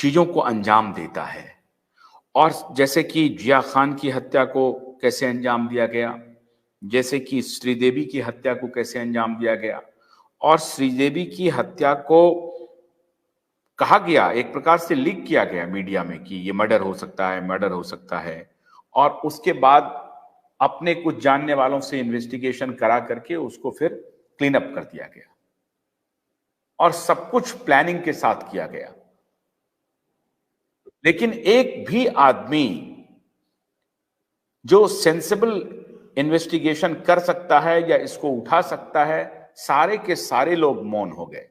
चीजों को अंजाम देता है। और जैसे कि जिया खान की हत्या को कैसे अंजाम दिया गया, जैसे कि श्रीदेवी की हत्या को कैसे अंजाम दिया गया, और श्रीदेवी की हत्या को कहा गया, एक प्रकार से लीक किया गया मीडिया में कि ये मर्डर हो सकता है, मर्डर हो सकता है, और उसके बाद अपने कुछ जानने वालों से इन्वेस्टिगेशन करा करके उसको फिर क्लीन अप कर दिया गया, और सब कुछ प्लानिंग के साथ किया गया। लेकिन एक भी आदमी जो सेंसिबल इन्वेस्टिगेशन कर सकता है या इसको उठा सकता है, सारे के सारे लोग मौन हो गए।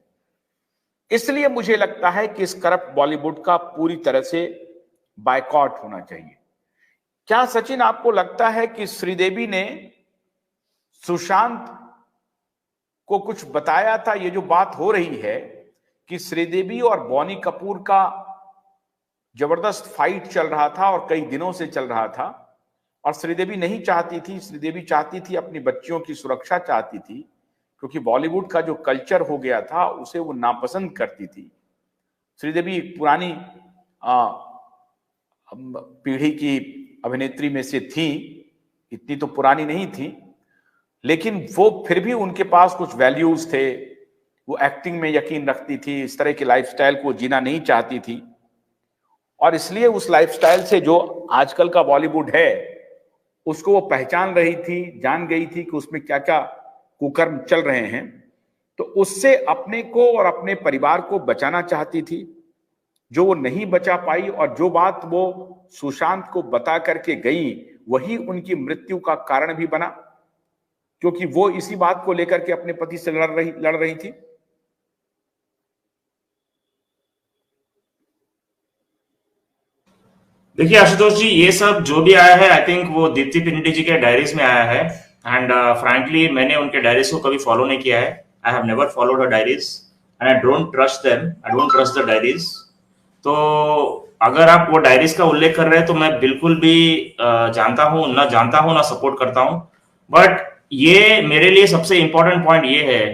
इसलिए मुझे लगता है कि इस करप्ट बॉलीवुड का पूरी तरह से बायकॉट होना चाहिए। क्या सचिन आपको लगता है कि श्रीदेवी ने सुशांत को कुछ बताया था? ये जो बात हो रही है कि श्रीदेवी और बॉनी कपूर का जबरदस्त फाइट चल रहा था और कई दिनों से चल रहा था, और श्रीदेवी नहीं चाहती थी, श्रीदेवी चाहती थी अपनी बच्चियों की सुरक्षा चाहती थी, क्योंकि बॉलीवुड का जो कल्चर हो गया था उसे वो नापसंद करती थी। श्रीदेवी पुरानी पीढ़ी की अभिनेत्री में से थी, इतनी तो पुरानी नहीं थी, लेकिन वो फिर भी उनके पास कुछ वैल्यूज थे। वो एक्टिंग में यकीन रखती थी, इस तरह के लाइफस्टाइल को जीना नहीं चाहती थी, और इसलिए उस लाइफस्टाइल से जो आजकल का बॉलीवुड है उसको वो पहचान रही थी, जान गई थी कि उसमें क्या क्या कुकर्म चल रहे हैं, तो उससे अपने को और अपने परिवार को बचाना चाहती थी, जो वो नहीं बचा पाई। और जो बात वो सुशांत को बता करके गई वही उनकी मृत्यु का कारण भी बना, क्योंकि वो इसी बात को लेकर के अपने पति से लड़ रही थी। देखिए आशुतोष जी, ये सब जो भी आया है आई थिंक वो दीप्ति पिनिटी जी के डायरीज में आया है, एंड फ्रैंकली मैंने उनके डायरीज को कभी फॉलो नहीं किया है। I have never followed her diaries and I don't trust them, I don't trust the diaries. तो अगर आप वो डायरीज का उल्लेख कर रहे हैं तो मैं बिल्कुल भी जानता हूं ना सपोर्ट करता हूं। बट ये मेरे लिए सबसे इंपॉर्टेंट पॉइंट ये है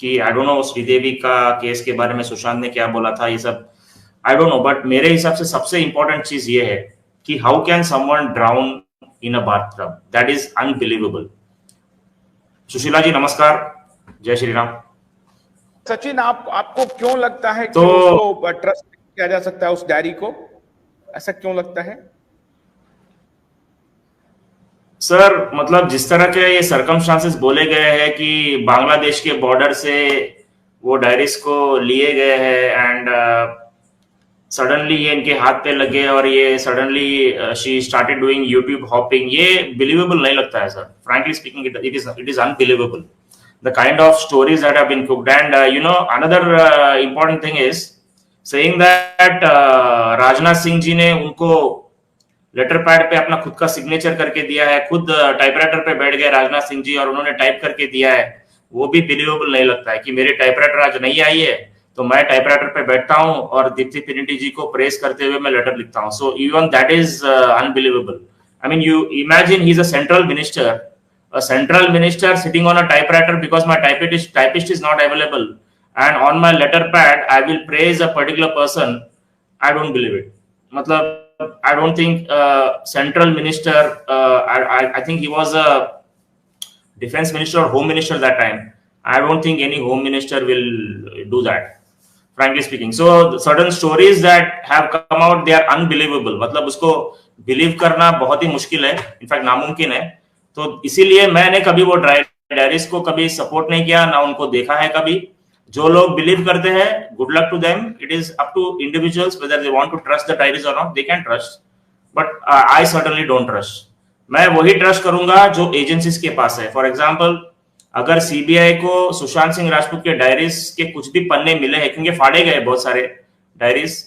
कि आई डोंट नो श्रीदेवी का केस के बारे में सुशांत ने क्या बोला था, ये सब आई डोंट नो, बट मेरे हिसाब से सबसे इंपॉर्टेंट चीज ये है कि how can someone drown in a bathtub, that is unbelievable. Sushila ji नमस्कार, जय श्री राम। सचिन आपको क्यों लगता है कि तो उसको ट्रस्ट किया जा सकता है, उस डायरी को? ऐसा क्यों लगता है? सर मतलब जिस तरह के ये सर्कमस्टांसेस बोले गए हैं कि बांग्लादेश के बॉर्डर से वो डायरीज को लिए गए हैं एंड सडनली ये इनके हाथ पे लगे और ये suddenly she started doing YouTube hopping, ये बिलीवेबल नहीं लगता है sir. Frankly speaking it is unbelievable the kind of stories that have been cooked, and another important thing is saying that Rajnath Singh ji ने उनको लेटर पैड पे अपना खुद का सिग्नेचर करके दिया है, खुद टाइपराइटर पे बैठ गए राजनाथ सिंह जी और उन्होंने टाइप करके दिया है, वो भी बिलीवेबल नहीं लगता है कि मेरे टाइपराइटर आज नहीं आई है तो मैं टाइपराइटर पे बैठता हूं और दीप्ति पिनिटी जी को प्रेस करते हुए मैं लेटर लिखता हूं। So even that is unbelievable. I mean you imagine he is a central minister sitting on a typewriter because my typist is not available, and on my letter pad I will praise a particular person. I don't believe it. Matlab, I don't think central minister, I think he was a defense minister or home minister that time. I don't think any home minister will do that, frankly speaking. So certain stories that have come out, they are unbelievable. मतलब उसको believe करना बहुत ही मुश्किल है, in fact नामुमकिन है। तो इसीलिए मैंने कभी वो डायरीज को कभी सपोर्ट नहीं किया, ना उनको देखा है कभी। जो लोग बिलीव करते हैं, good luck to them, it is up to individuals whether they want to trust the diaries और not, they can trust, but I certainly don't trust. मैं वही ट्रस्ट करूंगा जो एजेंसीज के पास है। फॉर एग्जाम्पल, अगर सीबीआई को सुशांत सिंह राजपूत के डायरीज के कुछ भी पन्ने मिले हैं, क्योंकि फाड़े गए बहुत सारे डायरीज,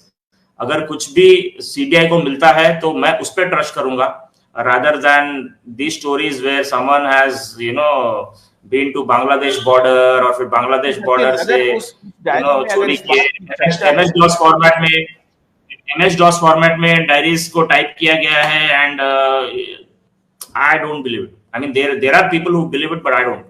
अगर कुछ भी सीबीआई को मिलता है तो मैं उस पर ट्रस्ट करूंगा, rather than these stories where someone has been to Bangladesh border और फिर बांग्लादेश बॉर्डर से चोरी किए MS DOS फॉर्मेट में डायरीज को टाइप किया गया है, and I don't believe it. I mean there are people who believe it, but I don't.